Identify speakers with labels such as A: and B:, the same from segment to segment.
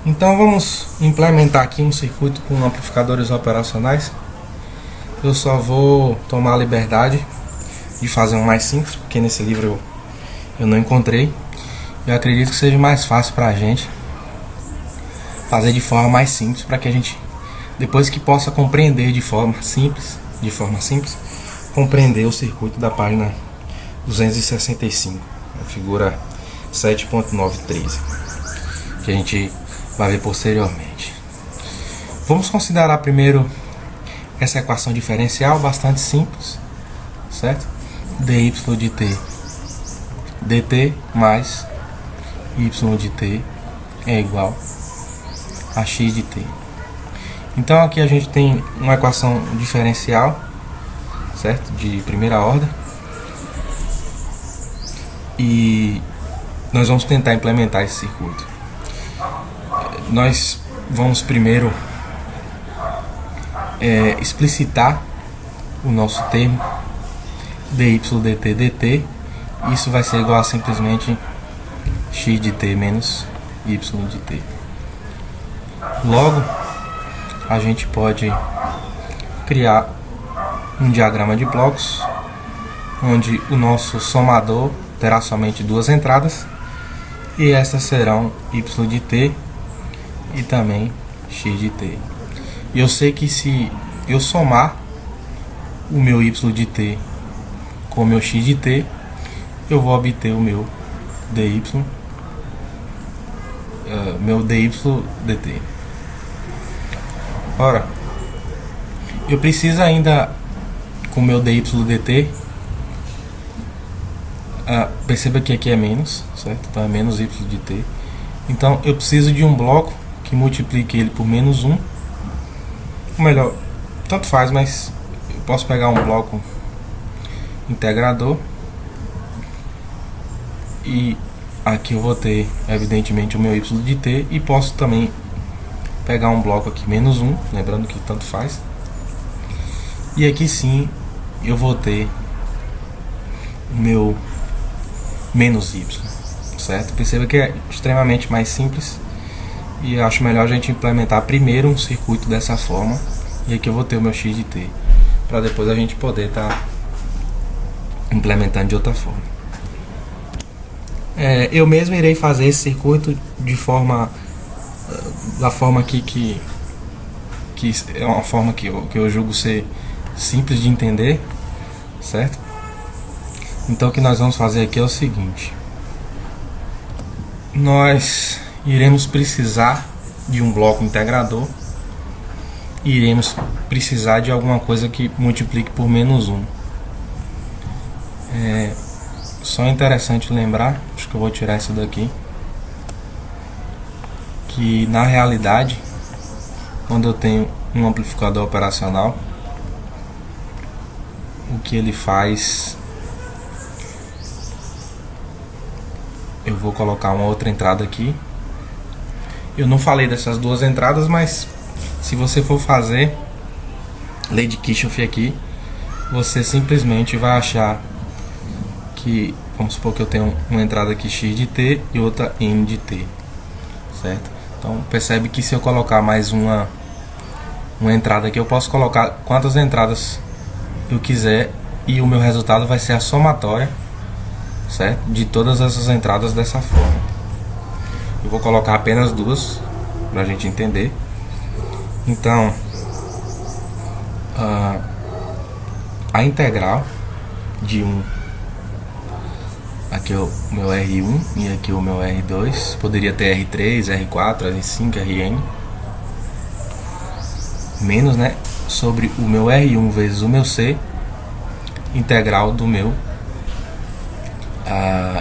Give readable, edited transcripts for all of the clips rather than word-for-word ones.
A: Então vamos implementar aqui um circuito com amplificadores operacionais. Eu só vou tomar a liberdade de fazer um mais simples, porque nesse livro eu não encontrei. Eu acredito que seja mais fácil para a gente fazer de forma mais simples, para que a gente, depois que possa compreender de forma simples, compreender o circuito da página 265, a figura 7.913, que a gente vai ver posteriormente. Vamos considerar primeiro essa equação diferencial bastante simples, certo? dy de t dt mais y de t é igual a x de t. Então aqui a gente tem uma equação diferencial, certo? De primeira ordem. E nós vamos tentar implementar esse circuito. Nós vamos primeiro explicitar o nosso termo dy dt dt. Isso vai ser igual a simplesmente x de t menos y de t. Logo, a gente pode criar um diagrama de blocos onde o nosso somador terá somente duas entradas, e essas serão y de t e também x de t. E eu sei que se eu somar o meu y de t com o meu x de t, eu vou obter o meu dy dt. Ora, eu preciso ainda, com o meu dy dt, perceba que aqui é menos, certo? Então é menos y de t. Então eu preciso de um bloco que multiplique ele por menos 1. Ou melhor, tanto faz, mas eu posso pegar um bloco integrador. E aqui eu vou ter, evidentemente, o meu y de t. E posso também pegar um bloco aqui menos 1, lembrando que tanto faz. E aqui sim eu vou ter o meu menos y, certo? Perceba que é extremamente mais simples, e eu acho melhor a gente implementar primeiro um circuito dessa forma. E aqui eu vou ter o meu x de t, para depois a gente poder estar implementando de outra forma. Eu mesmo irei fazer esse circuito de forma da forma que é uma forma que eu julgo ser simples de entender, certo? Então o que nós vamos fazer aqui é o seguinte: nós iremos precisar de um bloco integrador e iremos precisar de alguma coisa que multiplique por menos 1. Só interessante lembrar, acho que eu vou tirar isso daqui, que na realidade, quando eu tenho um amplificador operacional, o que ele faz, eu vou colocar uma outra entrada aqui. Eu não falei dessas duas entradas, mas se você for fazer lei de Kirchhoff aqui, você simplesmente vai achar que, vamos supor que eu tenho uma entrada aqui x de t e outra n de t, certo? Então percebe que se eu colocar mais uma entrada aqui, eu posso colocar quantas entradas eu quiser, e o meu resultado vai ser a somatória, certo? De todas essas entradas dessa forma. Eu vou colocar apenas duas para a gente entender. Então a integral de 1, aqui é o meu R1 e aqui o meu R2, poderia ter R3, R4, R5, Rn, menos, né, sobre o meu R1 vezes o meu C, integral do meu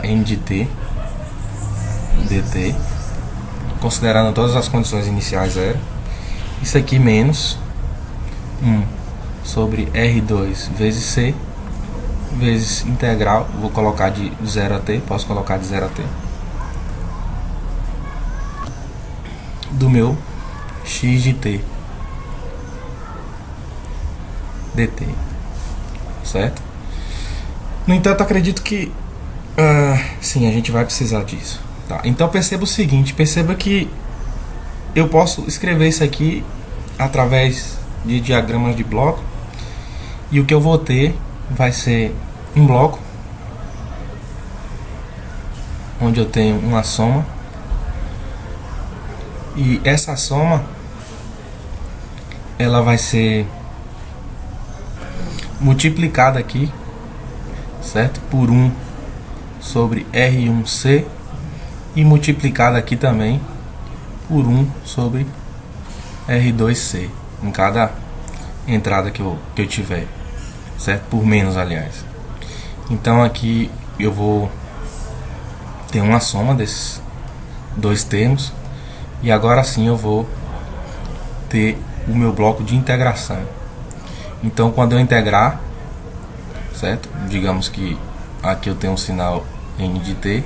A: n de t dt, considerando todas as condições iniciais zero. Isso aqui menos 1 sobre R2 vezes C vezes integral, vou colocar de 0 a t, posso colocar de 0 a t, do meu x de t dt, certo? No entanto, acredito que sim, a gente vai precisar disso, tá? Então perceba o seguinte, perceba que eu posso escrever isso aqui através de diagramas de bloco, e o que eu vou ter vai ser um bloco onde eu tenho uma soma, e essa soma ela vai ser multiplicada aqui, certo, por 1 sobre R1C, e multiplicada aqui também por 1 sobre R2C em cada entrada que eu tiver, certo, por menos, aliás. Então aqui eu vou ter uma soma desses dois termos, e agora sim eu vou ter o meu bloco de integração. Então quando eu integrar, certo, digamos que aqui eu tenho um sinal N de T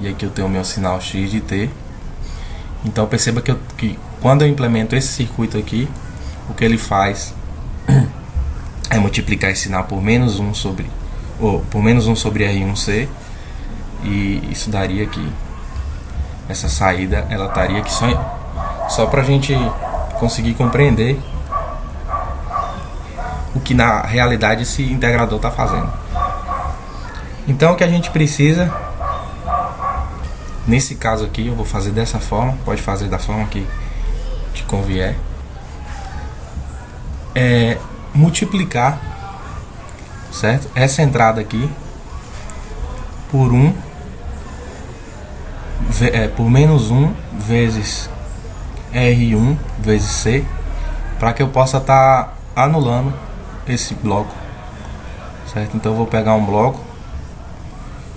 A: e aqui eu tenho o meu sinal X de T. Então perceba que quando eu implemento esse circuito aqui, o que ele faz é multiplicar esse sinal por menos 1 sobre R1C, e isso daria aqui, essa saída ela estaria aqui só para a gente conseguir compreender o que na realidade esse integrador está fazendo. Então o que a gente precisa, nesse caso aqui, eu vou fazer dessa forma, pode fazer da forma que te convier, é multiplicar, certo, essa entrada aqui por por menos 1 vezes R1 vezes C, para que eu possa estar anulando esse bloco, certo? Então eu vou pegar um bloco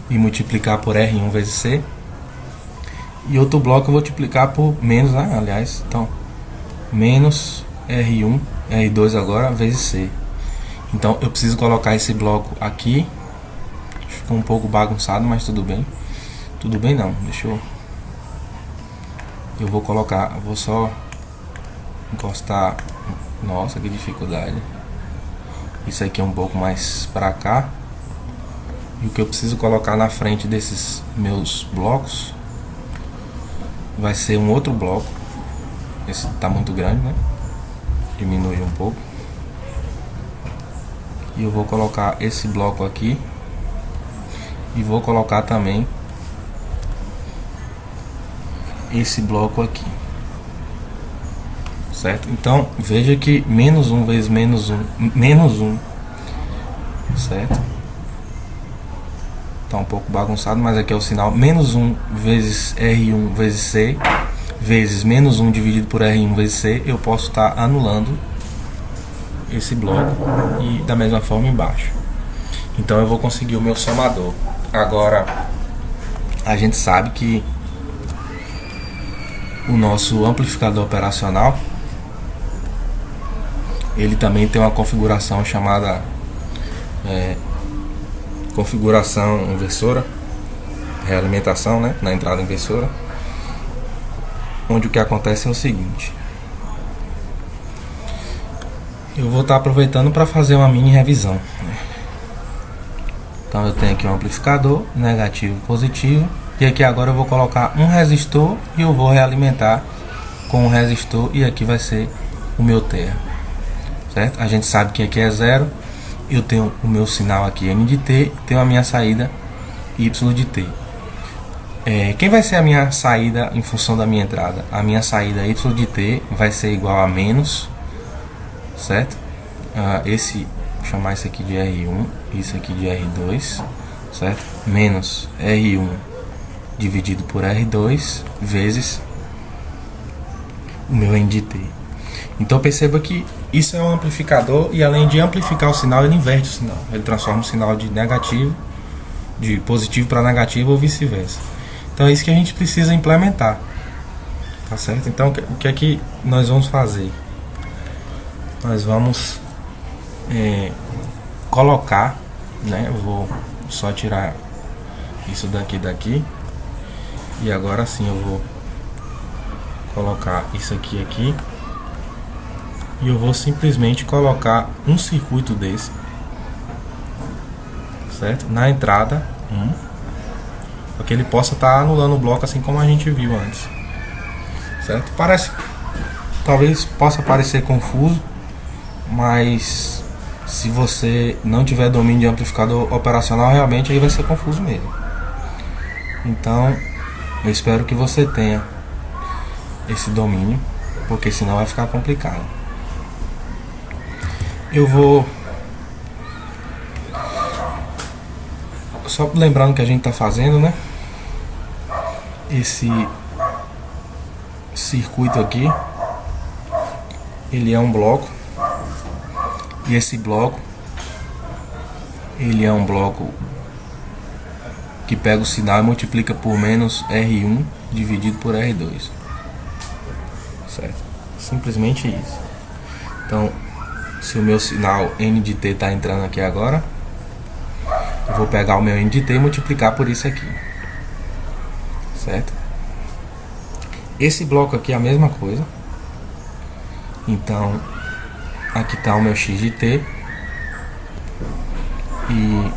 A: e multiplicar por R1 vezes C, e outro bloco eu vou multiplicar por menos, né? Aliás, então menos R1, R2 agora vezes C. Então eu preciso colocar esse bloco aqui. Ficou um pouco bagunçado, mas tudo bem. Tudo bem não, deixa eu vou colocar, vou só encostar. Nossa, que dificuldade. Isso aqui é um pouco mais para cá. E o que eu preciso colocar na frente desses meus blocos vai ser um outro bloco. Esse tá muito grande, né? Diminui um pouco. E eu vou colocar esse bloco aqui, e vou colocar também esse bloco aqui, certo? Então veja que menos 1 vezes menos 1, certo? Tá um pouco bagunçado, mas aqui é o sinal menos 1 vezes R1 vezes C vezes menos 1 dividido por R1 vezes C. Eu posso estar anulando esse bloco, e da mesma forma embaixo. Então eu vou conseguir o meu somador. Agora a gente sabe que o nosso amplificador operacional, ele também tem uma configuração chamada configuração inversora, realimentação, né, na entrada inversora, onde o que acontece é o seguinte: eu vou estar aproveitando para fazer uma mini revisão, né? Então eu tenho aqui um amplificador negativo e positivo, e aqui agora eu vou colocar um resistor e eu vou realimentar com o resistor, e aqui vai ser o meu terra, certo? A gente sabe que aqui é zero, eu tenho o meu sinal aqui N de T, tenho a minha saída Y de T. Quem vai ser a minha saída em função da minha entrada? A minha saída Y de T vai ser igual a menos, certo? Vou chamar isso aqui de R1, isso aqui de R2, certo? Menos R1 dividido por R2 vezes o meu N de T. Então perceba que isso é um amplificador, e além de amplificar o sinal, ele inverte o sinal. Ele transforma o sinal de positivo para negativo ou vice-versa. Então é isso que a gente precisa implementar, tá certo? Então o que é que nós vamos fazer? Nós vamos colocar, né? Eu vou só tirar isso daqui, e agora sim eu vou colocar isso aqui, e eu vou simplesmente colocar um circuito desse, certo? Na entrada 1, para que ele possa estar anulando o bloco, assim como a gente viu antes, certo? Talvez possa parecer confuso, mas se você não tiver domínio de amplificador operacional, realmente aí vai ser confuso mesmo. Então, eu espero que você tenha esse domínio, porque senão vai ficar complicado. Eu vou só lembrando que a gente está fazendo, né? Esse circuito aqui, ele é um bloco, e esse bloco, ele é um bloco que pega o sinal e multiplica por menos R1 dividido por R2, certo? Simplesmente isso. Então, se o meu sinal N de T está entrando aqui agora, eu vou pegar o meu N de T e multiplicar por isso aqui, certo? Esse bloco aqui é a mesma coisa. Então, aqui está o meu X de T, e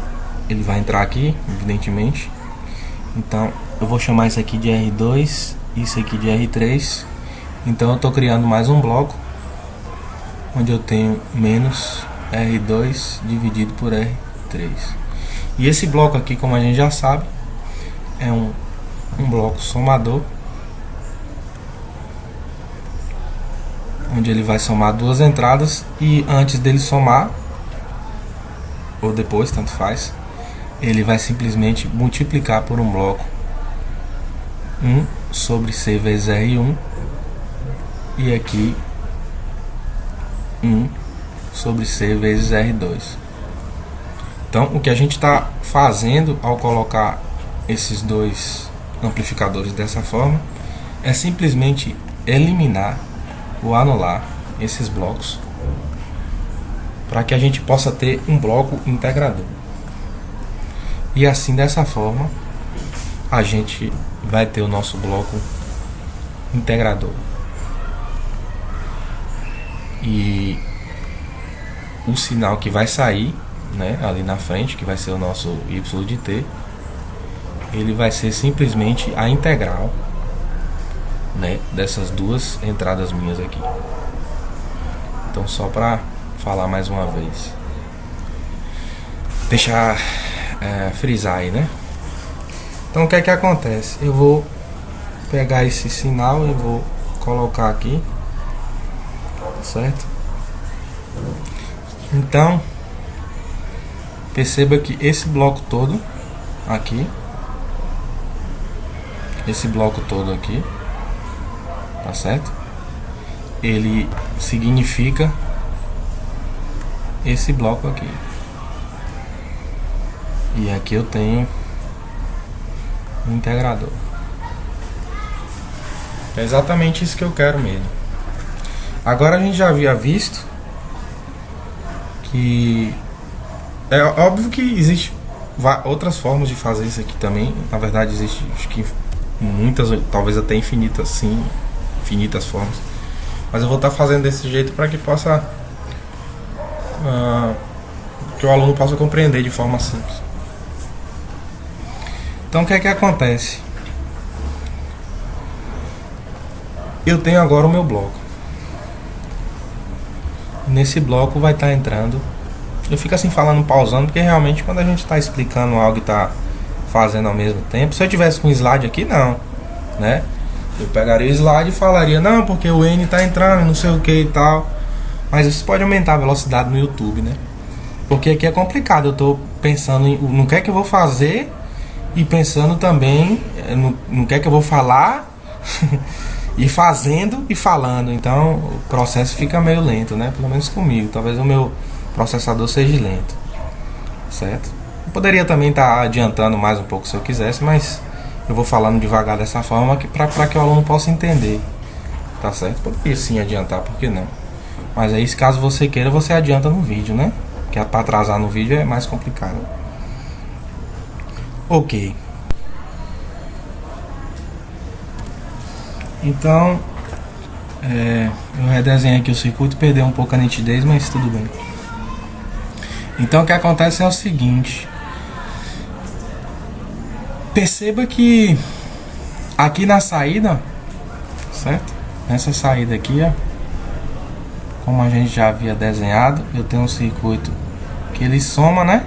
A: ele vai entrar aqui, evidentemente. Então, eu vou chamar isso aqui de R2, isso aqui de R3. Então, eu estou criando mais um bloco, onde eu tenho menos R2 dividido por R3. E esse bloco aqui, como a gente já sabe, é um bloco somador, onde ele vai somar duas entradas, e antes dele somar, ou depois, tanto faz, ele vai simplesmente multiplicar por um bloco 1 sobre C vezes R1, e aqui 1 sobre C vezes R2. Então, o que a gente está fazendo ao colocar esses dois amplificadores dessa forma é simplesmente eliminar ou anular esses blocos, para que a gente possa ter um bloco integrador. E assim, dessa forma, a gente vai ter o nosso bloco integrador. E o sinal que vai sair, né, ali na frente, que vai ser o nosso Y de T, ele vai ser simplesmente a integral, né, dessas duas entradas minhas aqui. Então, só para falar mais uma vez, deixar frisar aí, né? Então, o que é que acontece? Eu vou pegar esse sinal e vou colocar aqui, certo? Então, perceba que esse bloco todo aqui, tá certo? Ele significa esse bloco aqui. E aqui eu tenho um integrador. É exatamente isso que eu quero mesmo. Agora, a gente já havia visto que é óbvio que existe outras formas de fazer isso aqui também. Na verdade, existe, acho que muitas, talvez até infinitas, sim, infinitas formas. Mas eu vou estar fazendo desse jeito para que possa que o aluno possa compreender de forma simples. Então, o que é que acontece? Eu tenho agora o meu bloco. Nesse bloco vai estar entrando. Eu fico assim falando, pausando, porque realmente quando a gente está explicando algo e está fazendo ao mesmo tempo, se eu tivesse com o slide aqui, não, né? Eu pegaria o slide e falaria, não, porque o N está entrando, não sei o que e tal. Mas isso pode aumentar a velocidade no YouTube, né? Porque aqui é complicado, eu estou pensando no que é que eu vou fazer e pensando também no que é que eu vou falar e fazendo e falando. Então o processo fica meio lento, né? Pelo menos comigo. Talvez o meu processador seja lento, certo? Eu poderia também estar adiantando mais um pouco se eu quisesse, mas eu vou falando devagar dessa forma para que o aluno possa entender, tá certo? Poderia sim adiantar, por que não? Mas aí, se caso você queira, você adianta no vídeo, né? Porque para atrasar no vídeo é mais complicado. Ok. Então, eu redesenhei aqui o circuito, perdeu um pouco a nitidez, mas tudo bem. Então, o que acontece é o seguinte. Perceba que aqui na saída, certo? nessa saída aqui, ó, como a gente já havia desenhado, eu tenho um circuito que ele soma, né?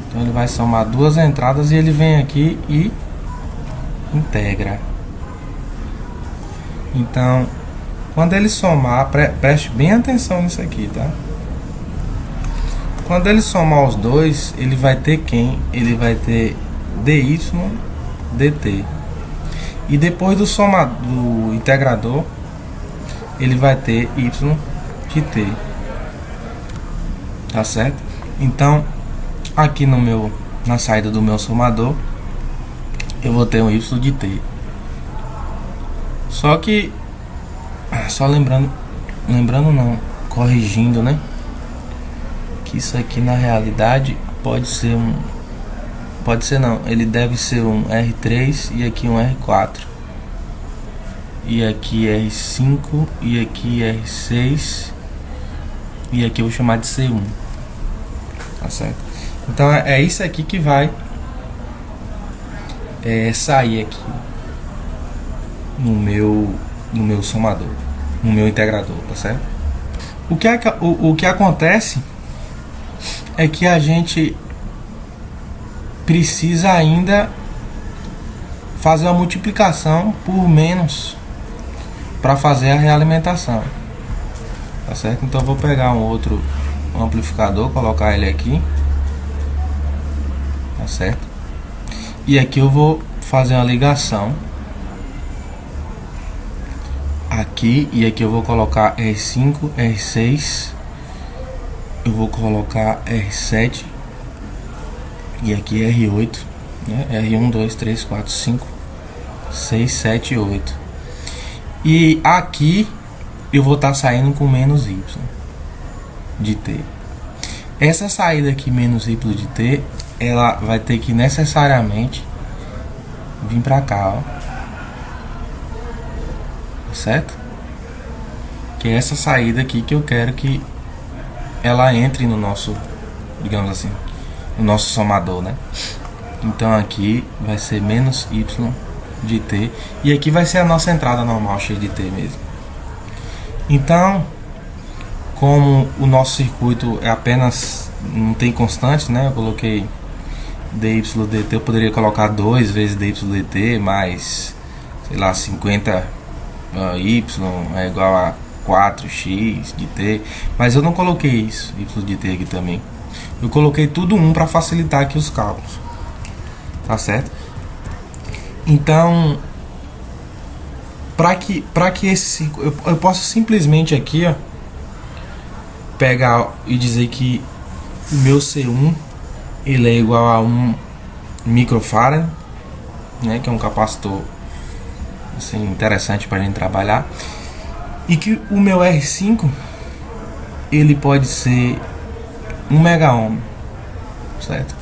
A: Então ele vai somar duas entradas e ele vem aqui e integra. Então, quando ele somar, preste bem atenção nisso aqui, tá? Quando ele somar os dois, ele vai ter quem? Ele vai ter dy dt. E depois do do integrador, ele vai ter y de t. Tá certo? Então, aqui na saída do meu somador, eu vou ter um y de t. Só que, só lembrando não, corrigindo, né? Que isso aqui na realidade pode ser não, ele deve ser um R3 e aqui um R4. E aqui R5 e aqui R6 e aqui eu vou chamar de C1. Tá certo? Então é isso aqui que vai sair aqui no meu somador, no meu integrador, tá certo? O que acontece é que a gente precisa ainda fazer a multiplicação por menos para fazer a realimentação, tá certo? Então eu vou pegar um outro amplificador, colocar ele aqui, tá certo? E aqui eu vou fazer uma ligação aqui, e aqui eu vou colocar R5, R6, eu vou colocar R7 e aqui R8, né? R1, 2, 3, 4, 5, 6, 7, 8. E aqui eu vou estar saindo com menos y de t. Essa saída aqui menos y de t, ela vai ter que necessariamente vir para cá, ó. Certo? Que é essa saída aqui que eu quero que ela entre no nosso, digamos assim, no nosso somador, né? Então aqui vai ser menos y de t e aqui vai ser a nossa entrada normal cheia de t mesmo. Então, como o nosso circuito é apenas, não tem constante, né? Eu coloquei dy dt, eu poderia colocar 2 vezes dy dt mais, sei lá, 50 y é igual a 4x de t, mas eu não coloquei isso, y de t aqui também. Eu coloquei tudo 1 para facilitar aqui os cálculos, tá certo? Então, para que esse eu posso simplesmente aqui, ó, pegar e dizer que o meu C1 ele é igual a 1 microfarad, né, que é um capacitor assim, interessante para a gente trabalhar, e que o meu R5 ele pode ser 1 mega ohm, certo?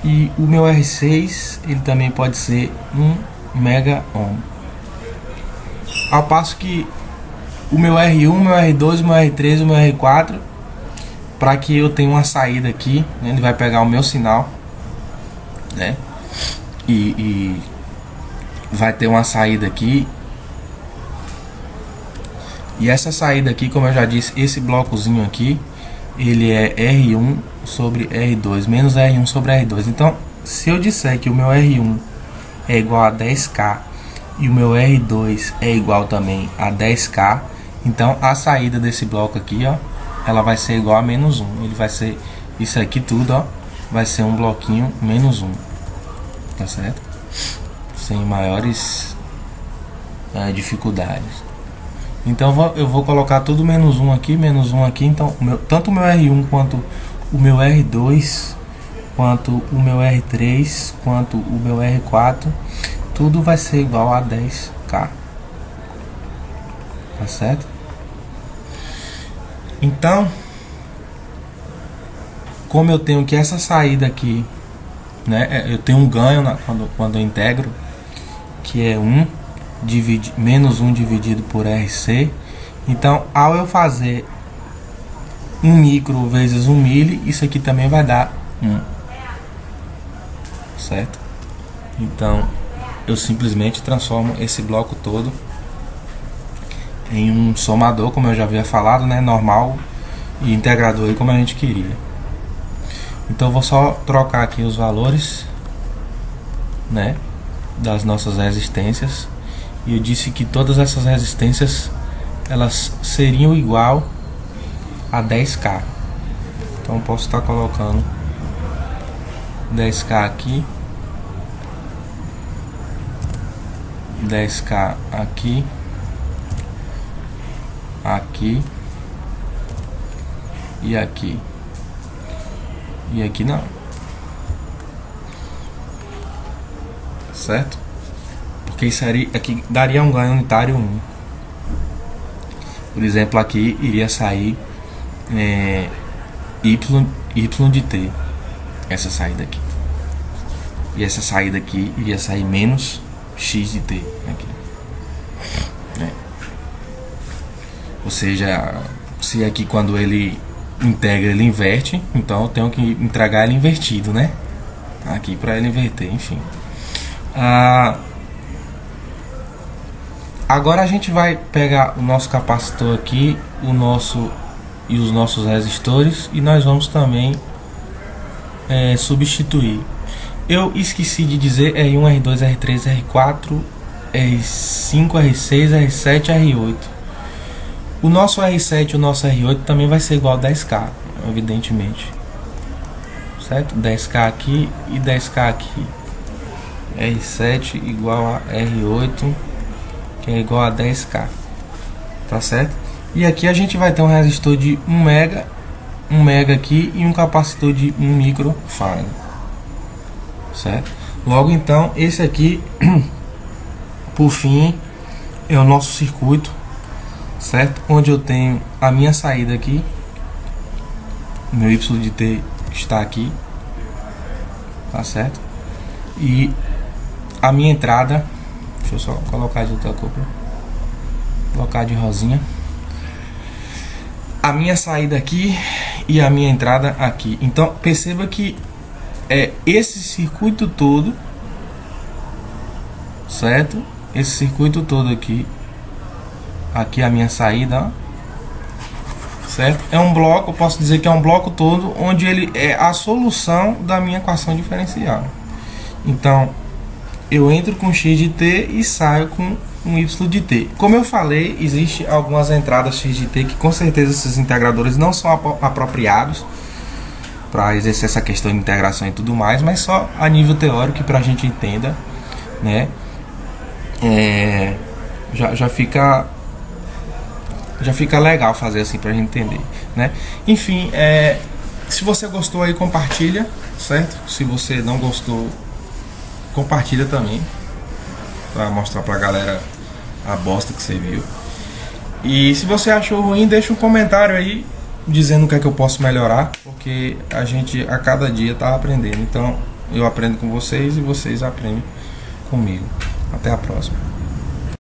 A: E o meu R6 ele também pode ser 1 mega ohm, ao passo que o meu R1, meu R2, meu R3, o meu R4, para que eu tenha uma saída aqui, né, ele vai pegar o meu sinal, né, e vai ter uma saída aqui, e essa saída aqui, como eu já disse, esse blocozinho aqui, ele é R1 sobre R2, menos R1 sobre R2. Então, se eu disser que o meu R1 é igual a 10K e o meu R2 é igual também a 10K, então a saída desse bloco aqui, ó, ela vai ser igual a menos 1. Ele vai ser, isso aqui tudo, ó, vai ser um bloquinho menos 1, tá certo? Sem maiores dificuldades. Então eu vou colocar tudo menos 1 aqui, menos 1 aqui. Então tanto o meu R1 quanto o meu R2, quanto o meu R3, quanto o meu R4, tudo vai ser igual a 10K, tá certo? Então, como eu tenho que essa saída aqui, né, eu tenho um ganho quando eu integro, que é menos 1 dividido por RC. Então, ao eu fazer 1 micro vezes 1 mili, isso aqui também vai dar 1, certo? Então, eu simplesmente transformo esse bloco todo em um somador, como eu já havia falado, né, normal, e integrador aí como a gente queria. Então eu vou só trocar aqui os valores, né, das nossas resistências, e eu disse que todas essas resistências elas seriam igual a 10k. Então eu posso estar colocando 10k aqui, 10k aqui, aqui e aqui, e aqui não, certo? Porque isso aqui daria um ganho unitário 1. Por exemplo, aqui iria sair y de t, essa saída aqui, e essa saída aqui iria sair menos x de t aqui, né? Ou seja, se aqui quando ele integra ele inverte, então eu tenho que entregar ele invertido, né? Aqui para ele inverter, enfim. Agora a gente vai pegar o nosso capacitor aqui, e os nossos resistores, e nós vamos também substituir. Eu esqueci de dizer R1, R2, R3, R4, R5, R6, R7, R8. O nosso R7 e o nosso R8 também vai ser igual a 10k, evidentemente, certo? 10k aqui e 10k aqui. R7 igual a R8, que é igual a 10k, tá certo? E aqui a gente vai ter um resistor de 1 mega aqui e um capacitor de 1 microfarad, certo? Logo então, esse aqui por fim é o nosso circuito, certo? Onde eu tenho a minha saída aqui, meu Y de T está aqui, tá certo? E a minha entrada, deixa eu só colocar de outra cor, colocar de rosinha, a minha saída aqui e a minha entrada aqui. Então perceba que esse circuito todo, certo? Esse circuito todo aqui a minha saída, ó, certo? É um bloco, eu posso dizer que é um bloco todo onde ele é a solução da minha equação diferencial. Então eu entro com x de t e saio com um y de t. Como eu falei, existe algumas entradas x de t que com certeza esses integradores não são apropriados para exercer essa questão de integração e tudo mais, mas só a nível teórico, para a gente entenda, né? Já fica legal fazer assim para a gente entender, né? Enfim, se você gostou aí, compartilha, certo? Se você não gostou, compartilha também, para mostrar pra galera a bosta que você viu. E se você achou ruim, deixa um comentário aí dizendo o que é que eu posso melhorar, porque a gente a cada dia tá aprendendo. Então eu aprendo com vocês e vocês aprendem comigo. Até a próxima.